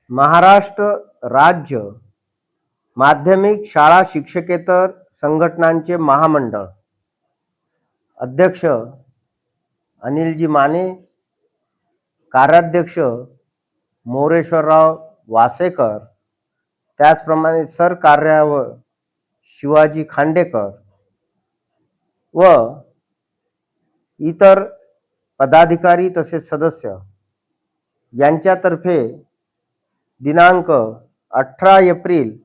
महाराष्ट्र राज्य माध्यमिक शाळा शिक्षकेतर संघटनांचे महामंडळ अध्यक्ष अनिलजी माने, कार्याध्यक्ष मोरेश्वरराव वासेकर, त्याचप्रमाणे सरकार्यावर शिवाजी खांडेकर व इतर पदाधिकारी तसेच सदस्य यांच्यातर्फे दिनांक 18 एप्रिल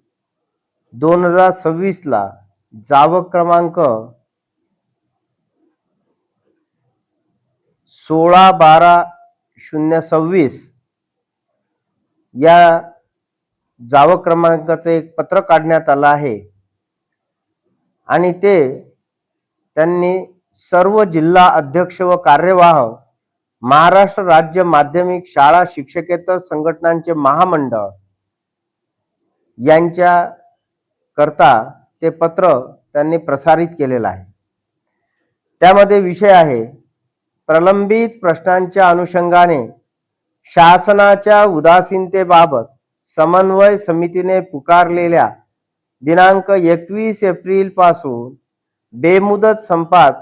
2026 ला जावक क्रमांक 16-12-026 या जावक क्रमांकाचे एक पत्र काढण्यात आलं आहे आणि ते त्यांनी सर्व जिल्हा अध्यक्ष व कार्यवाह महाराष्ट्र राज्य माध्यमिक शाळा शिक्षकेतर संघटनांचे महामंडळ यांच्या करता ते पत्र त्यांनी प्रसारित केलेलं आहे। त्यामध्ये विषय आहे प्रलंबित प्रश्नांच्या अनुषंगाने शासनाच्या उदासीनतेबाबत समन्वय समितीने पुकारलेल्या दिनांक 21 एप्रिल पासून बेमुदत संपात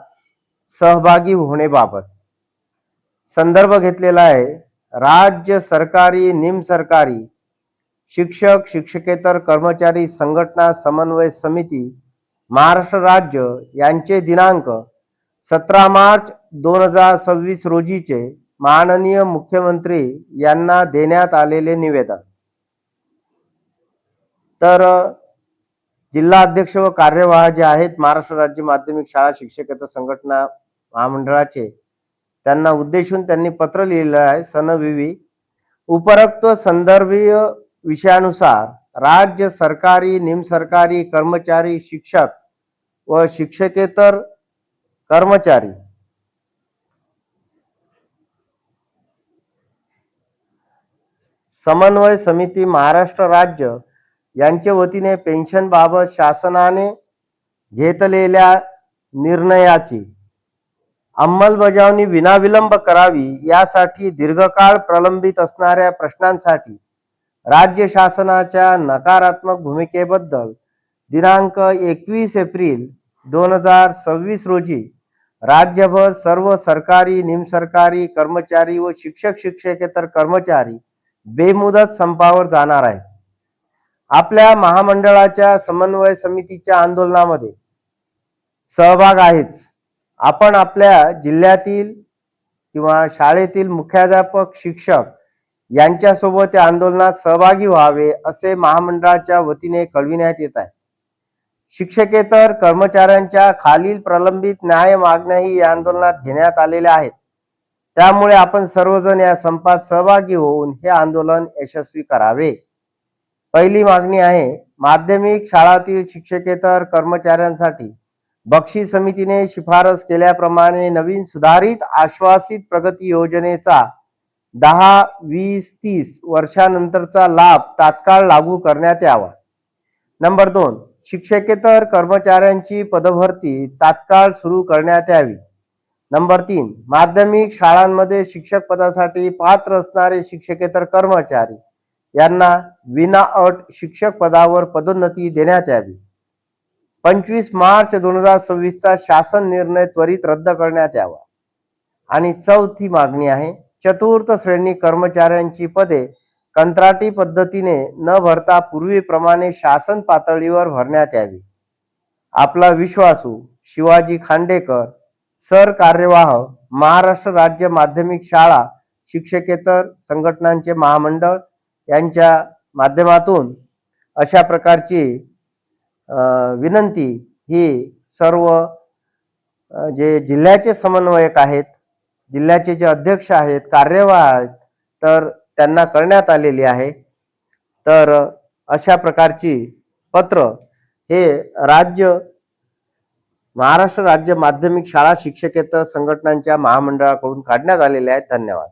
सहभागी होण्याबाबत। संदर्भ घेतलेला आहे राज्य सरकारी निमसरकारी शिक्षक शिक्षकेतर कर्मचारी संघटना समन्वय समिती महाराष्ट्र राज्य यांचे दिनांक 17 मार्च 2026 रोजीचे माननीय मुख्यमंत्री यांना देण्यात आलेले निवेदन। तर जिल्हा अध्यक्ष व कार्यवाह जे आहेत महाराष्ट्र राज्य माध्यमिक शाळा शिक्षकेतर संघटना महामंडळाचे, त्यांना उद्देशून त्यांनी पत्र लिहिलं आहे। सनविवी उपरोक्त संदर्भीय विषयानुसार राज्य सरकारी निमसरकारी कर्मचारी शिक्षक व शिक्षकेतर कर्मचारी समन्वय समिती महाराष्ट्र राज्य यांच्या वतीने पेन्शन बाबत शासनाने घेतलेल्या निर्णयाची अंमलबजावणी विनाविलंब करावी यासाठी दीर्घकाळ प्रलंबित असणाऱ्या प्रश्नांसाठी राज्य शासनाच्या नकारात्मक भूमिकेबद्दल दिनांक 21 एप्रिल 2026 रोजी राज्यभर सर्व सरकारी निमसरकारी कर्मचारी व शिक्षक शिक्षकेतर कर्मचारी बेमुदत संपावर जाणार आहे। आपल्या महामंडळाच्या समन्वय समितीच्या आंदोलनामध्ये सहभाग आहेच। आपण आपल्या जिल्ह्यातील किंवा शाळेतील मुख्याध्यापक शिक्षक यांच्यासोबत या आंदोलनात सहभागी व्हावे असे महामंडळाच्या वतीने कळविण्यात येत आहे। शिक्षकेतर कर्मचाऱ्यांच्या खालील प्रलंबित न्याय मागण्याही या आंदोलनात घेण्यात आलेल्या आहेत। त्यामुळे आपण सर्वजण या संपात सहभागी होऊन हे आंदोलन यशस्वी करावे। पहिली मागणी आहे माध्यमिक शाळातील शिक्षकेतर कर्मचाऱ्यांसाठी बक्षीस समितीने शिफारस केल्याप्रमाणे नवीन सुधारित आश्वासित प्रगती योजनेचा 10, 20, 30 वर्षानंतरचा लाभ तात्काळ लागू करण्यात यावा। नंबर 2, शिक्षकेतर कर्मचाऱ्यांची पदभरती तात्काळ सुरू करण्यात यावी। नंबर 3, माध्यमिक शाळांमध्ये शिक्षक पदासाठी पात्र असणारे शिक्षकेतर कर्मचारी यांना विनाअट शिक्षक पदावर पदोन्नती देण्यात यावी। 25 मार्च 2026 चा शासन निर्णय त्वरित रद्द करण्यात यावा। आणि चौथी मागणी आहे चतुर्थ श्रेणी कर्मचाऱ्यांची पदे कंत्राटी पद्धतीने न भरता पूर्वीप्रमाणे शासन पातळीवर भरण्यात यावी। आपला विश्वासू शिवाजी खांडेकर, सरकार्यवाह महाराष्ट्र राज्य माध्यमिक शाळा शिक्षकेतर संघटनांचे महामंडळ यांच्या माध्यमातून अशा प्रकारची विनंती ही सर्व जे जिल्ह्याचे समन्वयक आहेत, जिल्ह्याचे जे अध्यक्ष आहेत, कार्यवाह आहेत, तर त्यांना करण्यात आलेली आहे। तर अशा प्रकारची पत्र हे महाराष्ट्र राज्य माध्यमिक शाळा शिक्षकेतर संघटनांच्या महामंडळाकडून काढण्यात आलेले आहेत। धन्यवाद।